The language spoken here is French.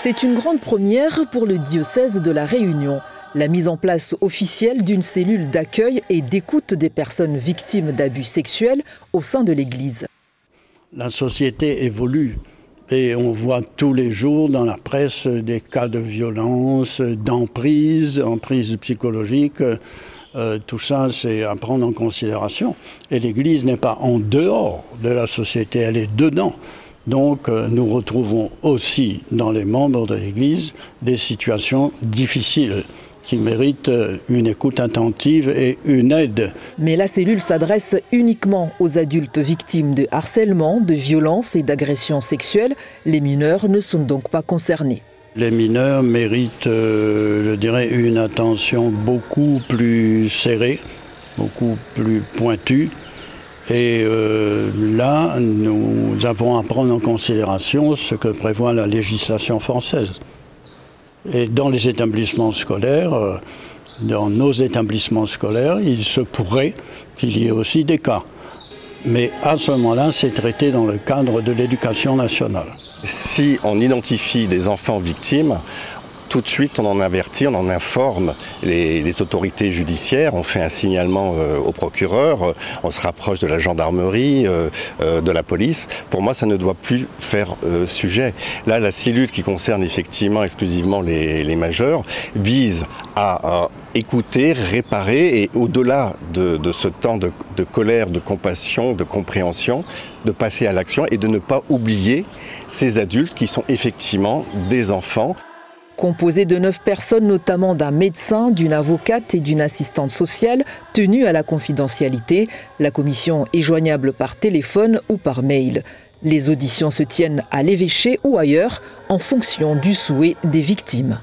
C'est une grande première pour le diocèse de La Réunion. La mise en place officielle d'une cellule d'accueil et d'écoute des personnes victimes d'abus sexuels au sein de l'Église. La société évolue et on voit tous les jours dans la presse des cas de violence, d'emprise psychologique. Tout ça, c'est à prendre en considération. Et l'Église n'est pas en dehors de la société, elle est dedans. Donc nous retrouvons aussi dans les membres de l'Église des situations difficiles qui méritent une écoute attentive et une aide. Mais la cellule s'adresse uniquement aux adultes victimes de harcèlement, de violences et d'agressions sexuelles. Les mineurs ne sont donc pas concernés. Les mineurs méritent, je dirais, une attention beaucoup plus serrée, beaucoup plus pointue. Et là, nous avons à prendre en considération ce que prévoit la législation française. Et dans les établissements scolaires, dans nos établissements scolaires, il se pourrait qu'il y ait aussi des cas. Mais à ce moment-là, c'est traité dans le cadre de l'éducation nationale. Si on identifie des enfants victimes, tout de suite on en avertit, on en informe les autorités judiciaires, on fait un signalement au procureur, on se rapproche de la gendarmerie, de la police. Pour moi, ça ne doit plus faire sujet. Là, la cellule qui concerne effectivement exclusivement les majeurs vise à écouter, réparer et au-delà de ce temps de colère, de compassion, de compréhension, de passer à l'action et de ne pas oublier ces adultes qui sont effectivement des enfants. Composé de 9 personnes, notamment d'un médecin, d'une avocate et d'une assistante sociale, tenue à la confidentialité, la commission est joignable par téléphone ou par mail. Les auditions se tiennent à l'évêché ou ailleurs, en fonction du souhait des victimes.